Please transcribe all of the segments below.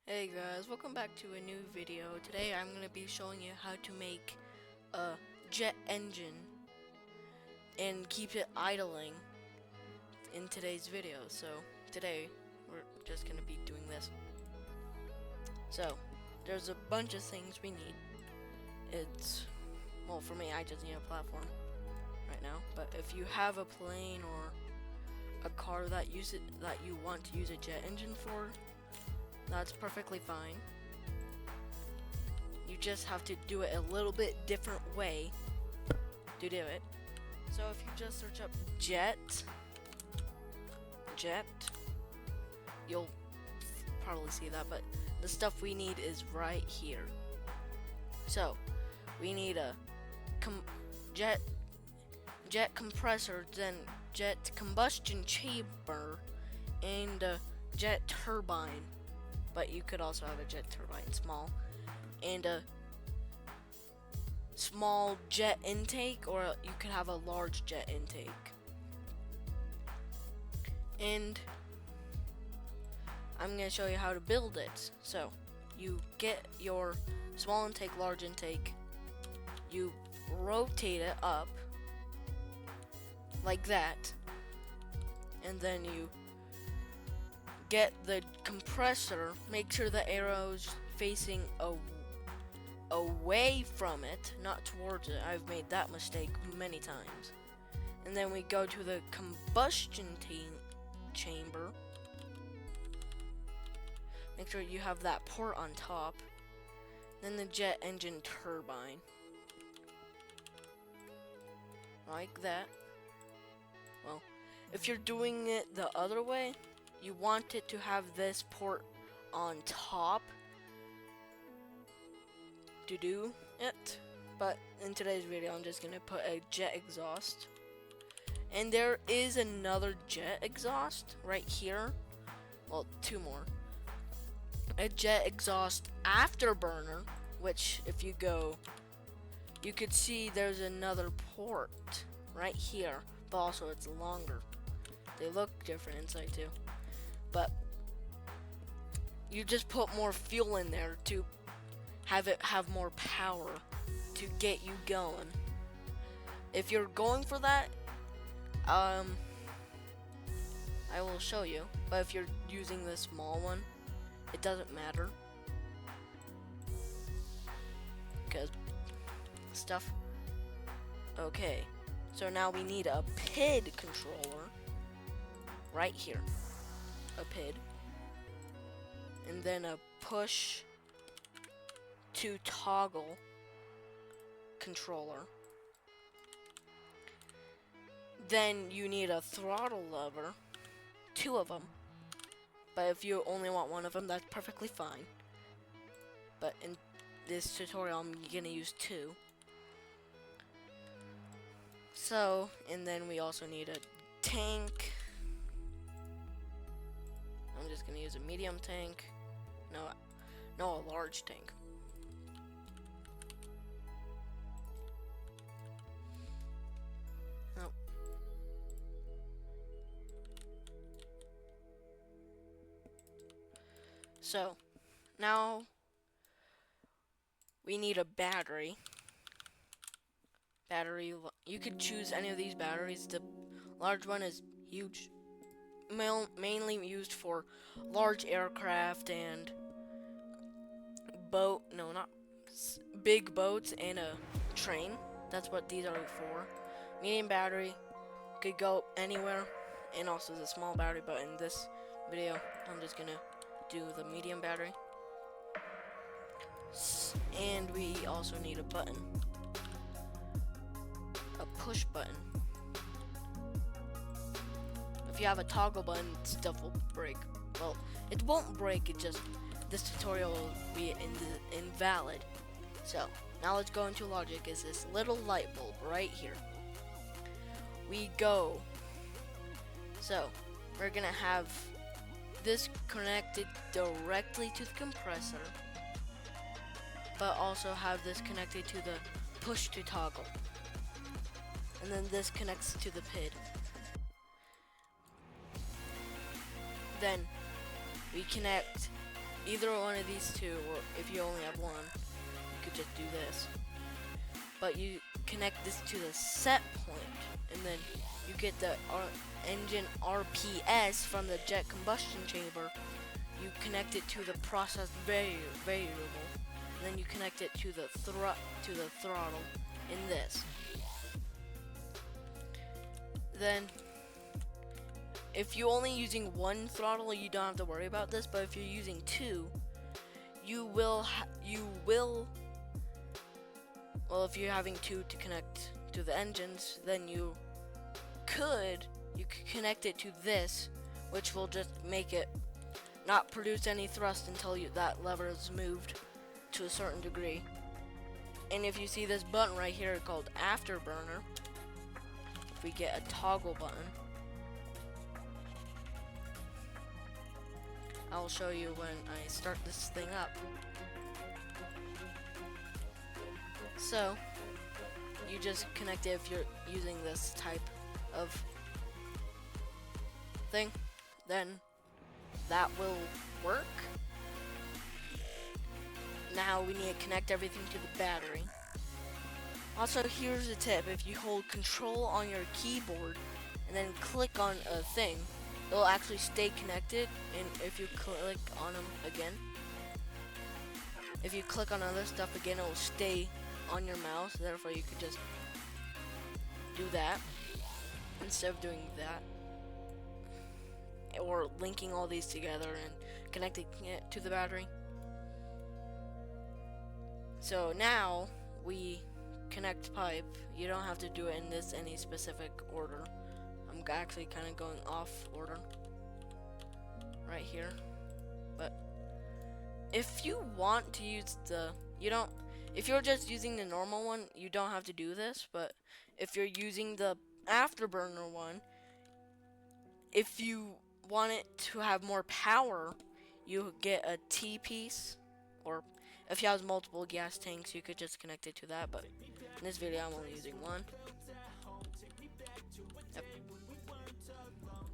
Hey guys, welcome back to a new video. Today I'm going to be showing you how to make a jet engine and keep it idling in today's video. So today we're just going to be doing this. So there's a bunch of things we need. Well, for me I just need a platform right now, but if you have a plane or a car that you want to use a jet engine for, that's perfectly fine. You just have to do it a little bit different way to do it. So if you just search up jet, you'll probably see that, but the stuff we need is right here. So we need a jet compressor, then jet combustion chamber, and a jet turbine. But you could also have a jet turbine small, and a small jet intake, or you could have a large jet intake. And I'm going to show you how to build it. So you get your small intake, large intake, you rotate it up like that, and then you get the compressor, make sure the arrow's facing away from it, not towards it. I've made that mistake many times. And then we go to the combustion chamber. Make sure you have that port on top. Then the jet engine turbine. Like that. Well, if you're doing it the other way, you want it to have this port on top to do it. But in today's video, I'm just gonna put a jet exhaust. And there is another jet exhaust right here. Well, two more. A jet exhaust afterburner, which if you go, you could see there's another port right here, but also it's longer. They look different inside too. But you just put more fuel in there to have it have more power to get you going. If you're going for that, I will show you. But if you're using the small one, it doesn't matter, because stuff. Okay, so now we need a PID controller right here. A PID, and then a push to toggle controller. Then you need a throttle lever, two of them. But if you only want one of them, that's perfectly fine. But in this tutorial, I'm gonna use two. So, and then we also need a tank. I'm just gonna use a medium tank. No, a large tank. Oh. So, now we need a battery. You could choose any of these batteries. The large one is huge. Mainly used for large aircraft and big boats and a train. That's what these are for. Medium battery could go anywhere, and also the small battery, but in this video I'm just gonna do the medium battery. And we also need a button, a push button. If you have a toggle button, stuff will break. Well, it won't break, this tutorial will be invalid. So, now let's go into logic. Is this little light bulb right here. We go. So, we're gonna have this connected directly to the compressor, but also have this connected to the push to toggle. And then this connects to the PID. Then we connect either one of these two, or if you only have one, you could just do this. But you connect this to the set point, and then you get the engine RPS from the jet combustion chamber. You connect it to the process variable, and then you connect it to the throttle in this. Then, if you're only using one throttle, you don't have to worry about this. But if you're using two, you will. Well, if you're having two to connect to the engines, then you could connect it to this, which will just make it not produce any thrust until that lever is moved to a certain degree. And if you see this button right here called Afterburner, if we get a toggle button, I'll show you when I start this thing up. So, you just connect it if you're using this type of thing, then that will work. Now we need to connect everything to the battery. Also, here's a tip: if you hold Control on your keyboard and then click on a thing, it'll actually stay connected. And if you click on them again, if you click on other stuff again, it will stay on your mouse. Therefore, you could just do that instead of doing that, or linking all these together and connecting it to the battery. So now we connect pipe. You don't have to do it in any specific order. I'm actually kind of going off order right here. But if you want to use if you're just using the normal one, you don't have to do this. But if you're using the Afterburner one, if you want it to have more power, you get a T-piece, or if you have multiple gas tanks, you could just connect it to that. But in this video, I'm only using one. Yep.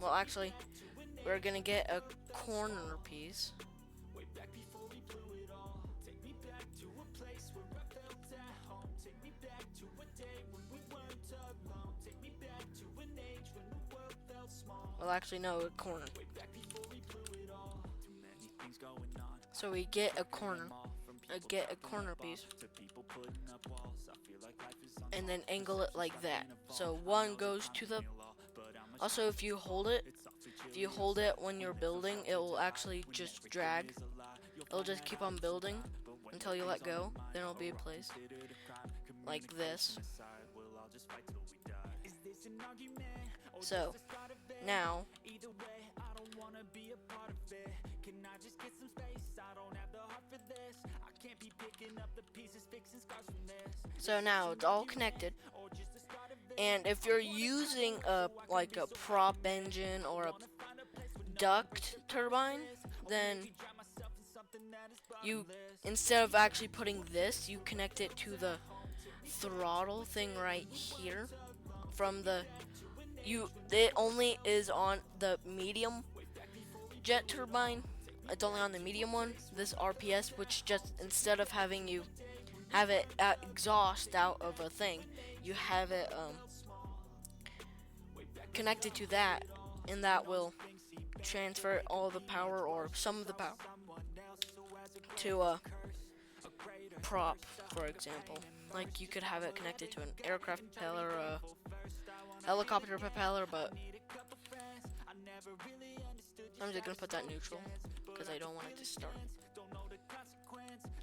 Well, actually, we're gonna get a corner piece. Well, actually, no, a corner. So we get a corner piece, and then angle it like that. So one goes to the. Also, if you hold it when you're building, it will actually just drag. It'll just keep on building until you let go. Then it'll be placed like this. So now it's all connected. And if you're using like a prop engine or a duct turbine, then you, instead of actually putting this, you connect it to the throttle thing right here. From the it only is on the medium jet turbine. It's only on the medium one, this RPS, which just, instead of having you have it exhaust out of a thing, you have it connected to that, and that will transfer all the power, or some of the power, to a prop, for example. Like, you could have it connected to an aircraft propeller, a helicopter propeller, but I'm just gonna put that neutral because I don't want it to start.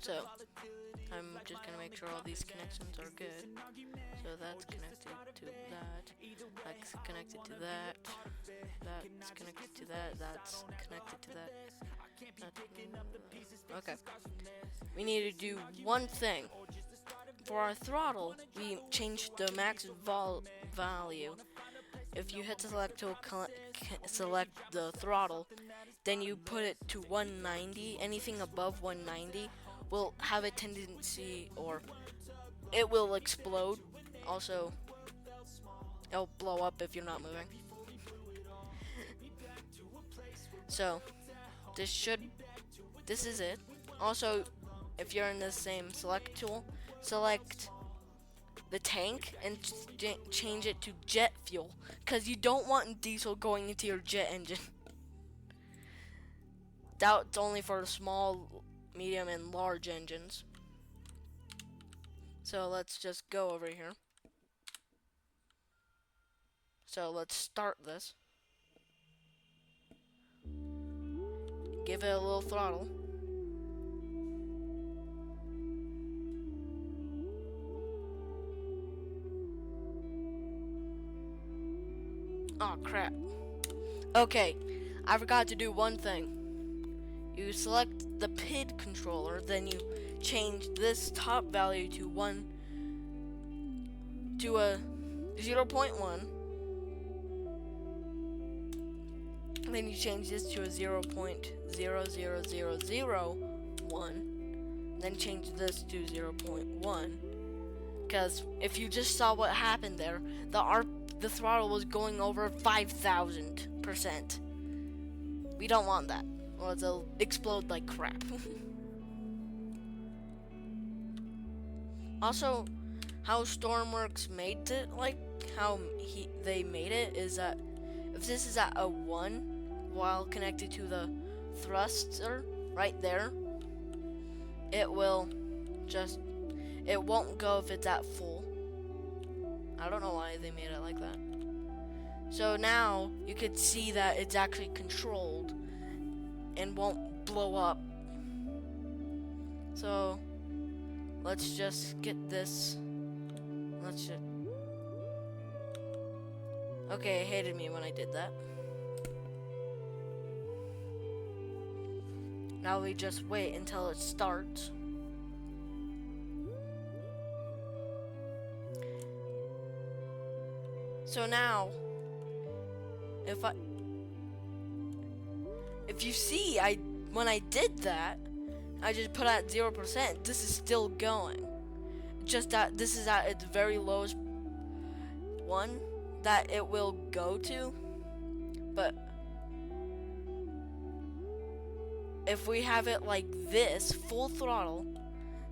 So I'm just gonna make sure all these connections are good. So that's connected to that, that's connected to that, that's connected to that, that's connected to that. Okay. We need to do one thing. For our throttle, we changed the max value. If you hit select to select the throttle, then you put it to 190. Anything above 190 will have a tendency, or it will explode. Also, it'll blow up if you're not moving. So, this should this is it. Also, if you're in the same select tool, select the tank and change it to jet fuel, because you don't want diesel going into your jet engine. That's only for the small, medium, and large engines. So let's just go over here. So let's start this. Give it a little throttle. Oh crap. Okay, I forgot to do one thing. You select the PID controller, then you change this top value to a 0.1. Then you change this to a 0.00001. Then change this to 0.1. Because if you just saw what happened there, the throttle was going over 5,000%. We don't want that, or it'll explode like crap. Also, how StormWorks made it, like how they made it, is that if this is at a 1 while connected to the thruster right there, it won't go if it's at full. I don't know why they made it like that. So now you could see that it's actually controlled and won't blow up. So let's just get this. Okay, it hated me when I did that. Now we just wait until it starts. So now, if you see, when I did that, I just put at 0%. This is still going. Just that this is at its very lowest one that it will go to. But if we have it like this, full throttle,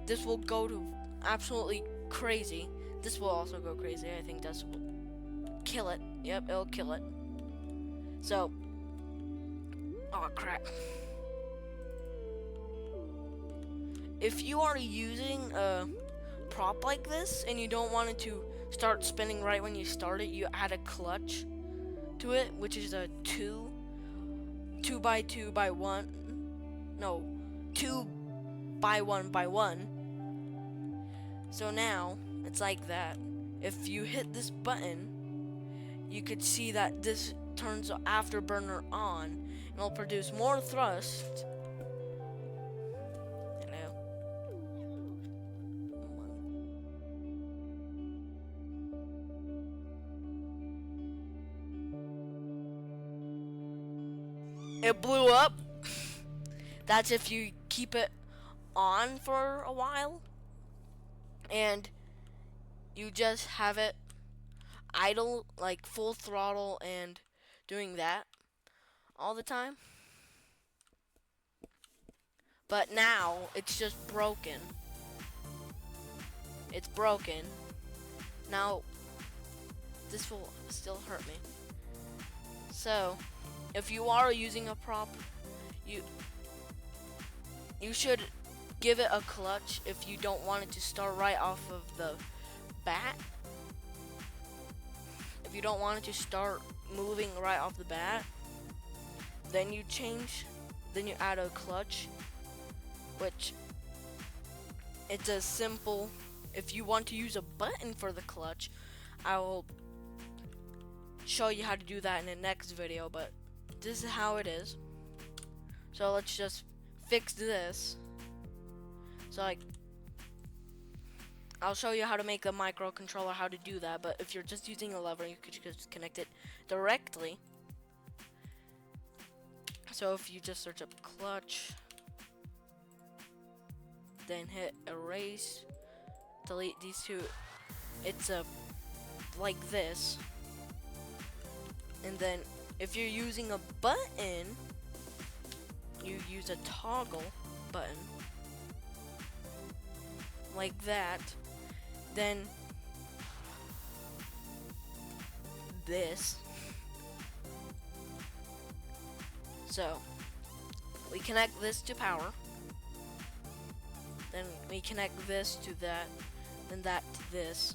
this will go to absolutely crazy. This will also go crazy. I think this will kill it. Yep, it'll kill it. So, oh crap. If you are using a prop like this and you don't want it to start spinning right when you start it, you add a clutch to it, which is a 2 by 2 by 1. No, 2 by 1 by 1. So now it's like that. If you hit this button, you could see that this turns the afterburner on and it'll produce more thrust. It blew up. That's if you keep it on for a while and you just have it idle, like full throttle and doing that all the time. But now it's just broken. It's broken. Now this will still hurt me. So if you are using a prop, you should give it a clutch if you don't want it to start right off of the bat. If you don't want it to start moving right off the bat, then you add a clutch, which it's a simple. If you want to use a button for the clutch, I will show you how to do that in the next video, but this is how it is. So let's just fix this. So I'll show you how to make the microcontroller, how to do that, but if you're just using a lever, you could just connect it directly. So if you just search up clutch, then hit erase, delete these two, it's like this. And then if you're using a button, you use a toggle button, like that, then this. So we connect this to power, then we connect this to that, then that to this.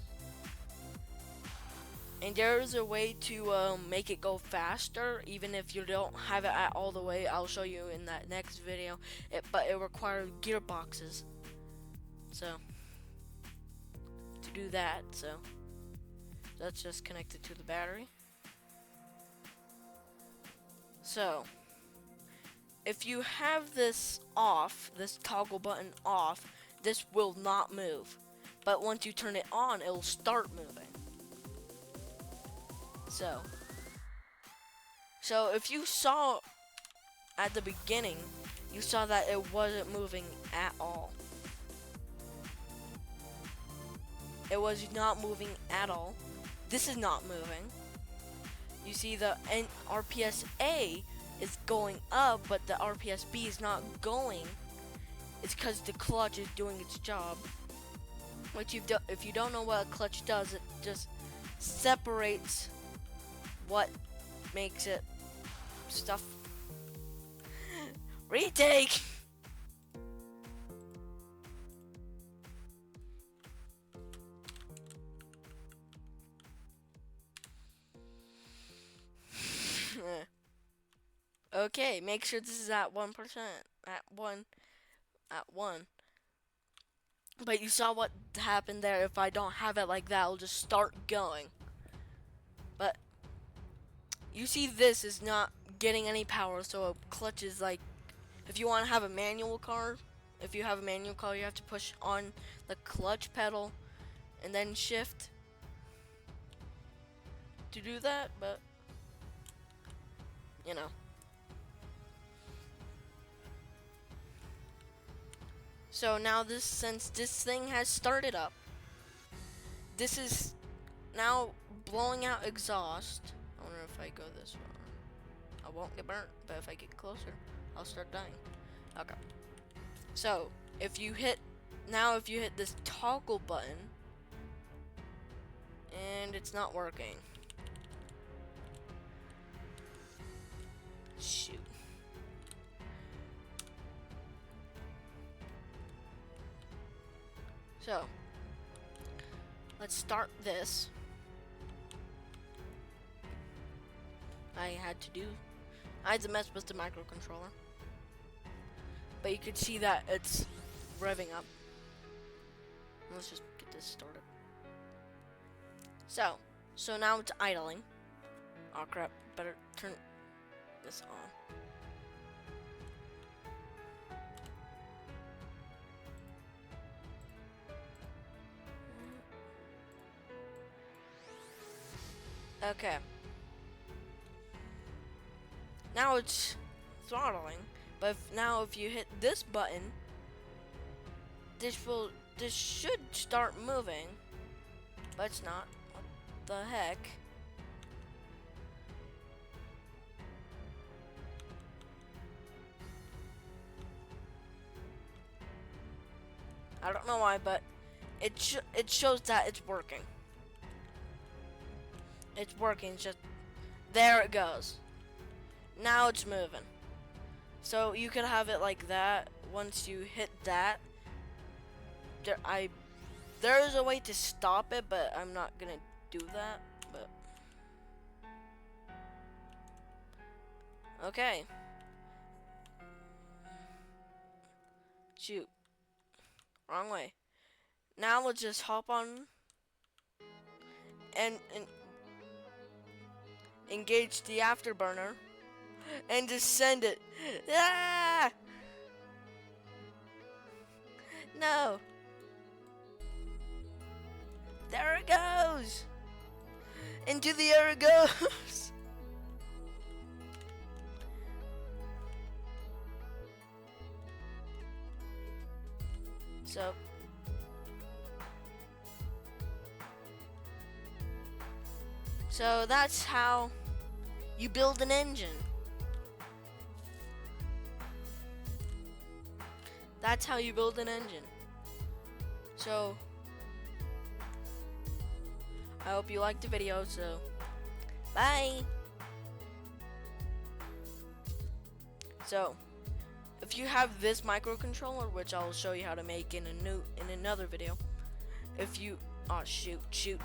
And there is a way to make it go faster, even if you don't have it at all the way. I'll show you in that next video. But it requires gearboxes. So to do that, so that's just connected to the battery. So if you have this off, this toggle button off, this will not move. But once you turn it on, it will start moving. So if you saw at the beginning, you saw that it wasn't moving at all. It was not moving at all. This is not moving. You see the RPS A is going up, but the RPS B is not going. It's because the clutch is doing its job. Which if you don't know what a clutch does, it just separates what makes it stuff. Retake. Okay, make sure this is at 1%. At 1. But you saw what happened there. If I don't have it like that, it'll just start going. But you see this is not getting any power, so a clutch is like, if you want to have a manual car, you have to push on the clutch pedal and then shift to do that, but you know. So now since this thing has started up, this is now blowing out exhaust. I wonder if I go this far. I won't get burnt, but if I get closer, I'll start dying. Okay. So if you hit this toggle button, and it's not working. Shoot. So let's start this. I had to mess with the microcontroller, but you could see that it's revving up. Let's just get this started. So now it's idling. Oh crap, better turn this on. Okay. Now it's throttling, but if you hit this button, this should start moving, but it's not. What the heck? I don't know why, but it shows that it's working. It's working. It's just there it goes. Now it's moving. So you could have it like that. Once you hit that, there is a way to stop it, but I'm not gonna do that. But okay. Shoot. Wrong way. Now we'll just hop on and engage the afterburner and just send it. Ah! No. There it goes. Into the air it goes. So that's how you build an engine. That's how you build an engine. So I hope you liked the video, so bye. So if you have this microcontroller, which I'll show you how to make in another video, if you shoot